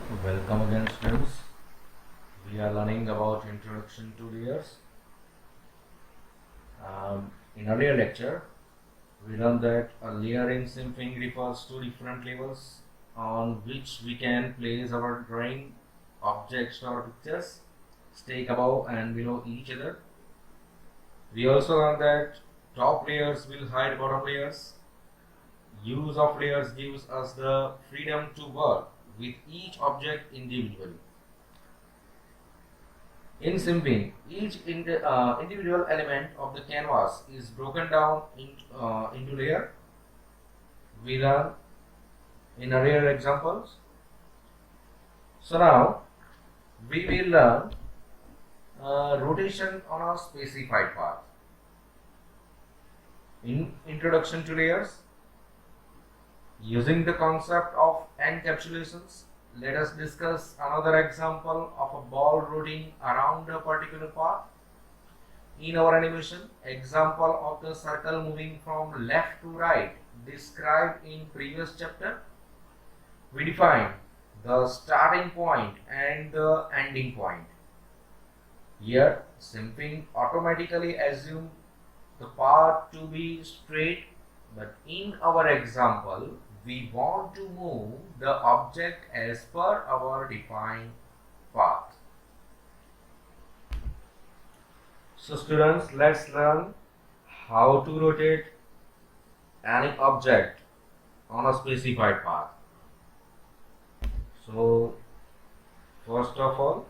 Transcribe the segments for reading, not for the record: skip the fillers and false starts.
Welcome again, students. We are learning about introduction to layers. In earlier lecture, we learned that a layer in Simping refers to different levels on which we can place our drawing objects or pictures, stack above and below each other. We also learned that top layers will hide bottom layers. Use of layers gives us the freedom to work with each object individually. In Simping, each individual element of the canvas is broken down into layer. We learn in earlier examples. So now we will learn rotation on a specified path. In introduction to layers, using the concept of encapsulations, let us discuss another example of a ball rolling around a particular path. In our animation, example of the circle moving from left to right described in previous chapter, we define the starting point and the ending point. Here, Simping automatically assume the path to be straight, but in our example, we want to move the object as per our defined path. So students, let's learn how to rotate any object on a specified path. So first of all,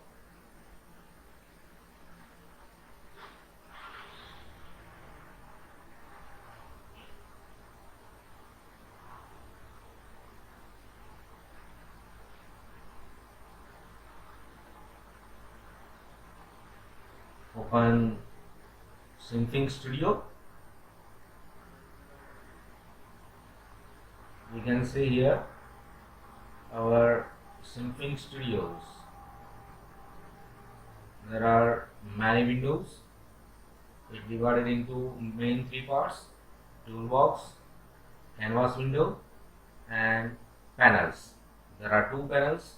open Simping Studio. We can see here our Simping Studios. There are many windows. It's divided into main three parts: toolbox, canvas window, and panels. There are two panels: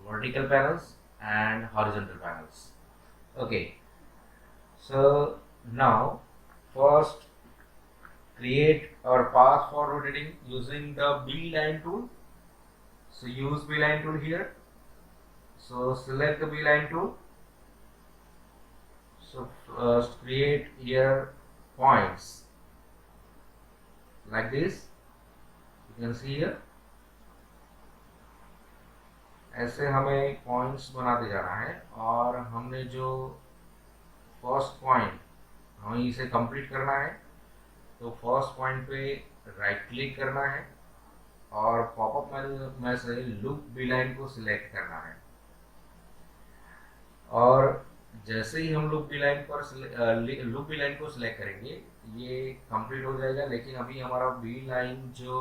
vertical panels and horizontal panels. Okay. So now first create our path for rotating using the B-line tool. So use B-line tool here. So select the B-line tool. So first create here points like this. You can see here. ऐसे हमें points बनाते जाना है और हमने जो first point हमें इसे कंप्लीट करना है, तो फर्स्ट पॉइंट पे राइट क्लिक करना है और पॉपअप मेन्यू में से लूप बीलाइन को सिलेक्ट करना है। और जैसे ही हम लूप बीलाइन को सिलेक्ट करेंगे ये कंप्लीट हो जाएगा, लेकिन अभी हमारा बीलाइन जो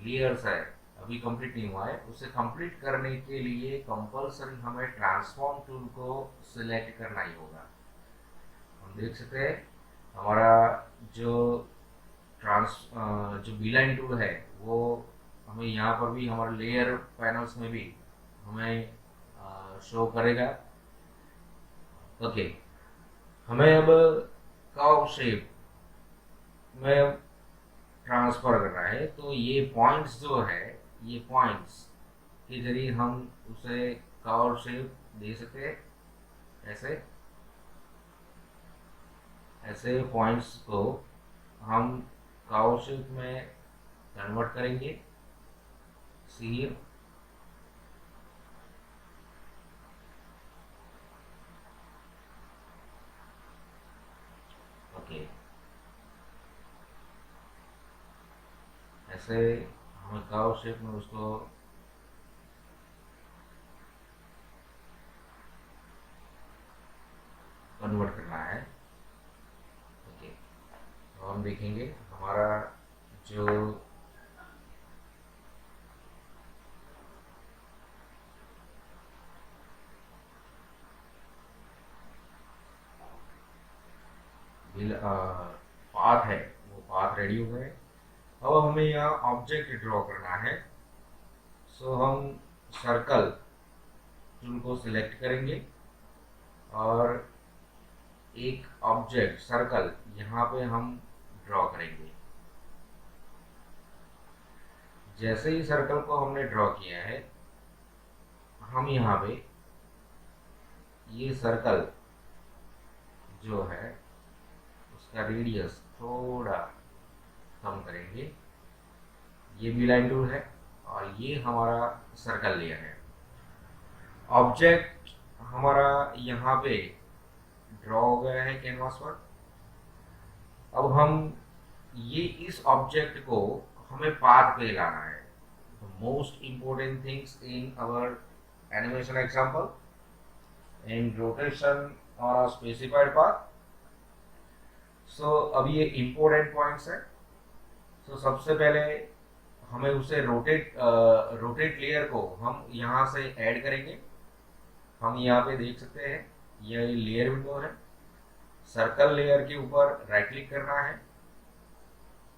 लेयर्स है अभी कंप्लीट नहीं हुआ है। उसे कंप्लीट करने के लिए कंपलसरी हमें ट्रांसफॉर्म टूल को सिलेक्ट करना ही होगा। हम देख सकते हैं हमारा जो बीलाइन टूल है वो हमें यहाँ पर भी हमारे लेयर पैनल्स में भी हमें शो करेगा। ओके, हमें अब कर्व शेप में ट्रांसफर करना है, तो ये पॉइंट्स जो है, ये पॉइंट्स के जरिए हम उसे कर्व शेप दे सकते हैं। ऐसे पॉइंट्स को हम कर्व शेप में कन्वर्ट करेंगे। सी ओके, ऐसे हमें कर्व शेप में उसको कन्वर्ट करना है। ओके, तो हम देखेंगे हमारा जो पाथ है वो पाथ रेडी हो गए। अब हमें यहाँ ऑब्जेक्ट ड्रॉ करना है। सो हम सर्कल टूल को सिलेक्ट करेंगे और एक ऑब्जेक्ट सर्कल यहाँ पे हम ड्रॉ करेंगे। जैसे ही सर्कल को हमने ड्रॉ किया है, हम यहाँ पे ये सर्कल जो है उसका रेडियस थोड़ा कम करेंगे। ये बी लाइन टूल है और ये हमारा सर्कल लेयर है। ऑब्जेक्ट हमारा यहाँ पे ड्रॉ हो गया है कैनवास पर। अब हम ये इस ऑब्जेक्ट को हमें पाथ पे लाना है। Most important things in our animation example in rotation और a specified path. So अब ये इंपोर्टेंट पॉइंट्स है। So सबसे पहले हमें उसे रोटेट लेयर को हम यहाँ से ऐड करेंगे। हम यहाँ पे देख सकते हैं यह लेयर विंडो है। सर्कल लेयर के ऊपर राइट क्लिक करना है,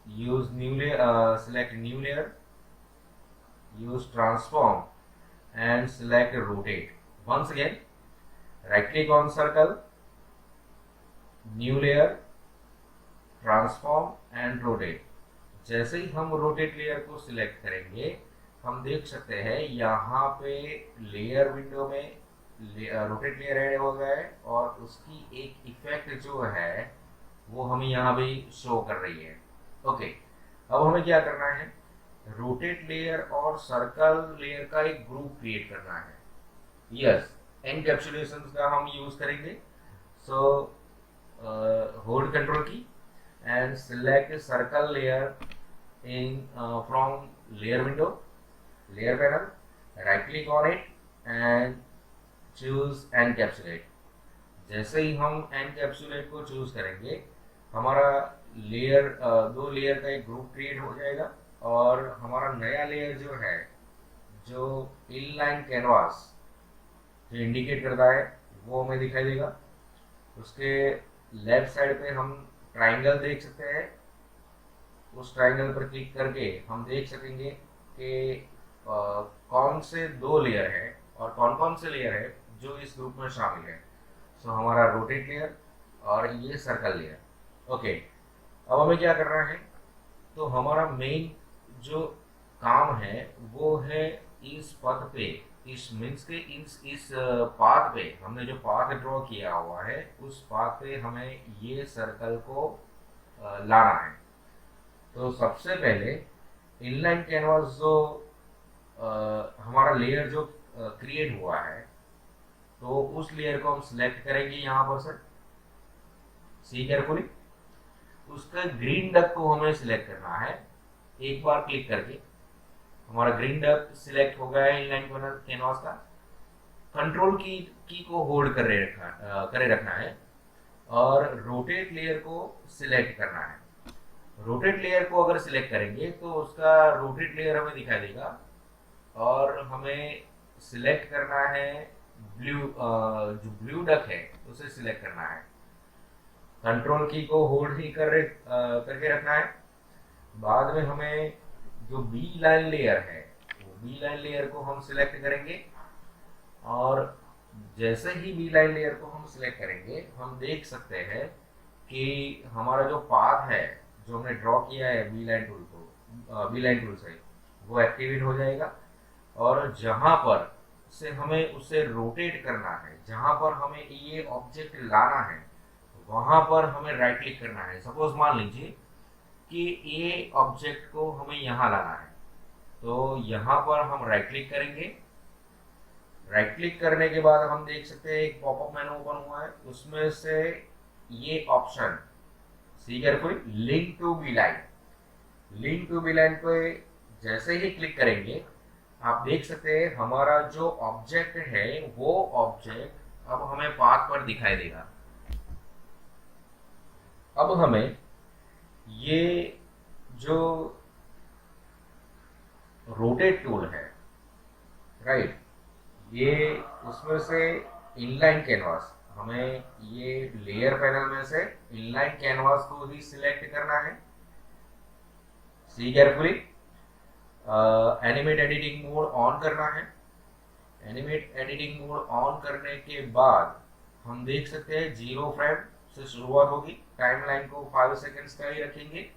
use new layer, select new layer, use transform and select rotate. Once again right click on circle, new layer, transform and rotate। जैसे ही हम रोटेट लेयर को सिलेक्ट करेंगे, हम देख सकते हैं यहाँ पे लेयर विंडो में रोटेट लेयर ऐड हो गया है और उसकी एक इफेक्ट जो है वो हमें यहाँ पे शो कर रही है। ओके, अब हमें क्या करना है, रोटेट लेयर और सर्कल लेयर का एक ग्रुप क्रिएट करना है। यस, एनकैप्सुलेशंस का हम यूज करेंगे। सो होल्ड कंट्रोल की and select circle layer in from layer window, layer panel, right click on it and choose encapsulate. जैसे ही हम एनकैप्सुलेट को चूज करेंगे, हमारा लेयर दो लेयर का एक ग्रुप क्रिएट हो जाएगा और हमारा नया लेयर जो है, जो इनलाइन कैनवास जो इंडिकेट करता है वो हमें दिखाई देगा। उसके लेफ्ट साइड पे हम ट्राइंगल देख सकते हैं। उस ट्राइंगल पर क्लिक करके हम देख सकेंगे कि कौन से दो लेयर है और कौन कौन से लेयर है जो इस ग्रुप में शामिल है। सो हमारा रोटेट लेयर और ये सर्कल लेयर। ओके, अब हमें क्या करना है, तो हमारा मेन जो काम है वो है इस पथ पे, इस मीन्स के इस पाथ पे, हमने जो पाथ ड्रॉ किया हुआ है उस पाथ पे हमें ये सर्कल को लाना है। तो सबसे पहले इनलाइन कैनवास जो हमारा लेयर जो क्रिएट हुआ है, तो उस लेयर को हम सिलेक्ट करेंगे यहाँ पर से, सी केयरफुली। उसका ग्रीन डक को हमें सिलेक्ट करना है। एक बार क्लिक करके हमारा ग्रीन डक सिलेक्ट हो गया है इनलाइन कैनवास का। कंट्रोल की को होल्ड करे रखना है और रोटेट लेयर को सिलेक्ट करना है। रोटेट लेयर को अगर सिलेक्ट करेंगे तो उसका रोटेट लेयर हमें दिखाई देगा और हमें सिलेक्ट करना है जो ब्लू डक है उसे सिलेक्ट करना है। कंट्रोल की को होल्ड ही करके रखना है। बाद में हमें जो बी लाइन लेयर है, वो बी लाइन लेयर को हम सिलेक्ट करेंगे और जैसे ही बी लाइन लेयर को हम सिलेक्ट करेंगे, हम देख सकते हैं कि हमारा जो पाथ है जो हमने ड्रॉ किया है बी लाइन टूल से, वो एक्टिवेट हो जाएगा। और जहां पर से हमें उसे रोटेट करना है, जहां पर हमें ये ऑब्जेक्ट लाना है, वहां पर हमें राइट क्लिक करना है। सपोज मान लीजिए कि ये ऑब्जेक्ट को हमें यहाँ लाना है, तो यहाँ पर हम राइट क्लिक करेंगे। राइट क्लिक करने के बाद हम देख सकते हैं एक पॉपअप मेनू ओपन हुआ है, उसमें से ये option see carefully, link to be line. Link to be line पे जैसे ही क्लिक करेंगे, आप देख सकते हैं हमारा जो ऑब्जेक्ट है वो ऑब्जेक्ट अब हमें पाथ पर दिखाई देगा। अब हमें ये जो रोटेट टूल है, राइट, ये उसमें से इनलाइन कैनवास, हमें ये लेयर पैनल में से इनलाइन कैनवास को ही सिलेक्ट करना है। See carefully, animate editing mode on करना है एनिमेट एडिटिंग मोड ऑन करने के बाद हम देख सकते हैं 0 फ्रेम से शुरुआत होगी। टाइमलाइन को 5 सेकंड्स का ही रखेंगे।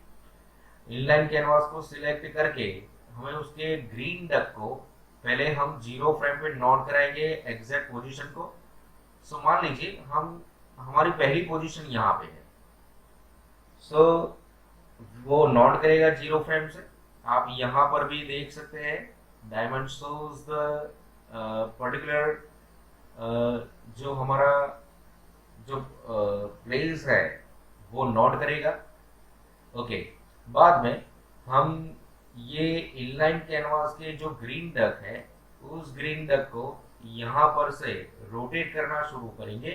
इनलाइन कैनवास को सिलेक्ट करके हमें उसके ग्रीन डक को पहले हम 0 फ्रेम पे नोट कराएंगे एग्जैक्ट पोजीशन को। सो मान लीजिए हमारी पहली पोजीशन यहाँ पे है। सो वो नोट करेगा 0 फ्रेम से। आप यहाँ पर भी देख सकते हैं डायमंड शोज द पर्टिकुलर जो हमारा जो प्लेस है वो नोट करेगा। ओके, बाद में हम ये इनलाइन कैनवास के जो ग्रीन डक है उस ग्रीन डक को यहाँ पर से रोटेट करना शुरू करेंगे।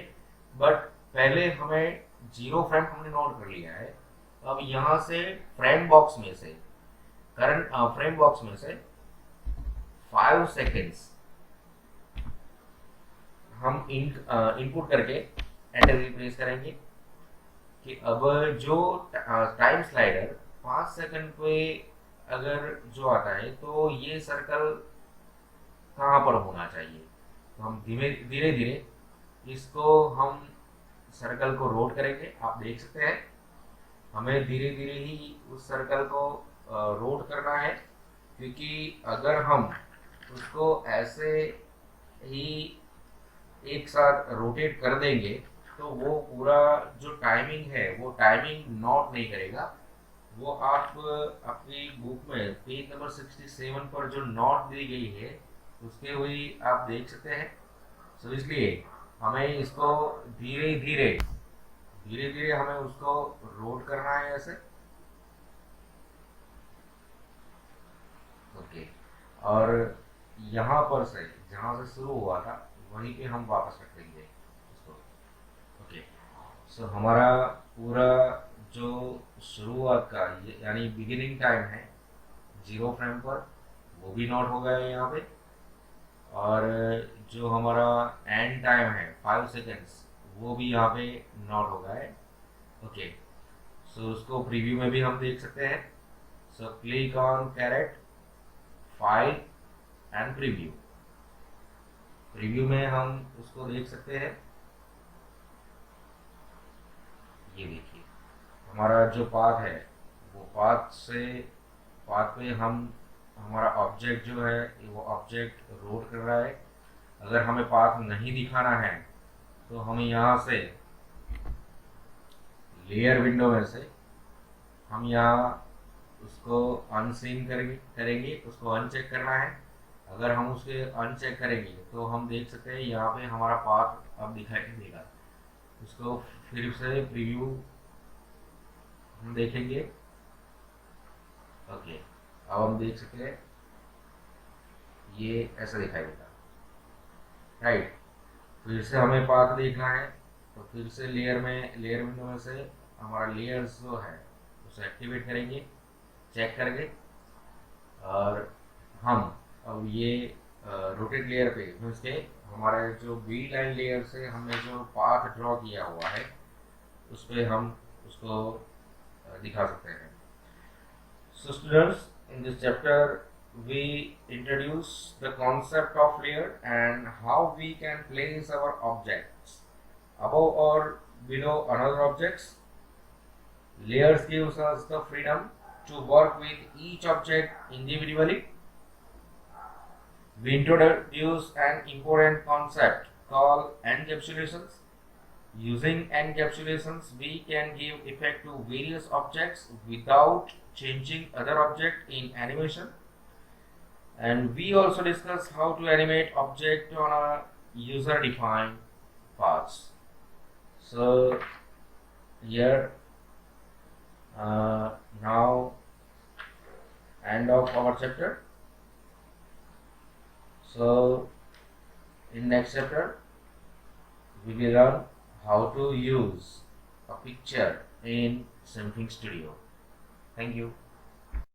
बट पहले हमें 0 फ्रेम हमने नोट कर लिया है। अब यहाँ से फ्रेम बॉक्स में से करंट फ्रेम बॉक्स में से 5 सेकेंड्स हम इनपुट करके एंटर रिप्लेस करेंगे कि अब जो टाइम स्लाइडर 5 सेकंड पे अगर जो आता है तो ये सर्कल कहाँ पर होना चाहिए। तो हम धीरे धीरे इसको हम सर्कल को रोट करेंगे। आप देख सकते हैं हमें धीरे धीरे ही उस सर्कल को रोट करना है, क्योंकि अगर हम उसको ऐसे ही एक साथ रोटेट कर देंगे तो वो पूरा जो टाइमिंग है वो टाइमिंग नोट नहीं करेगा। वो आप अपनी बुक में पेज नंबर 67 पर जो नोट दी गई है उसके हुई आप देख सकते हैं। सो इसलिए हमें इसको धीरे धीरे हमें उसको रोट करना है ऐसे। ओके, और यहाँ पर से जहाँ से शुरू हुआ था वहीं पे हम वापस रख देंगे इसको। ओके, सो हमारा पूरा जो शुरुआत का यानी बिगिनिंग टाइम है 0 फ्रेम पर वो भी नोट हो गया है यहाँ पे, और जो हमारा एंड टाइम है 5 सेकेंड्स वो भी यहाँ पे नोट हो गया है। ओके, सो उसको प्रीव्यू में भी हम देख सकते हैं। So click on create file and preview. Preview में हम उसको देख सकते हैं। ये देखिए हमारा जो पाथ है वो पाथ पे हम हमारा ऑब्जेक्ट जो है वो ऑब्जेक्ट रोट कर रहा है। अगर हमें पाथ नहीं दिखाना है तो हमें यहाँ से लेयर विंडो में से हम यहाँ उसको अनसीन करेंगे, उसको अनचेक करना है। अगर हम उसके अनचेक करेंगे तो हम देख सकते हैं यहाँ पे हमारा पाथ अब दिखाई देगा। उसको फिर से प्रीव्यू हम देखेंगे। ओके, अब हम देख सकते हैं ये ऐसा दिखाई देगा, राइट। फिर से हमें पाथ देखना है तो फिर से लेयर विंडो में से हमारा लेयर्स जो है उसे एक्टिवेट करेंगे चेक करके, और हम अब ये रोटेट लेयर पे उसके हमारे जो बी लाइन लेयर से हमने जो पाथ ड्रॉ किया हुआ है उस पर हम उसको दिखा सकते हैं। So students, in this chapter we introduce the concept of layer and how we can place our objects above or below another objects. Layers gives us the freedom to work with each object individually. We introduce an important concept called encapsulations. Using encapsulations, we can give effect to various objects without changing other object in animation. And we also discuss how to animate object on a user-defined paths. So here now end of our chapter. So in next chapter we will learn how to use a picture in Synfig Studio. Thank you.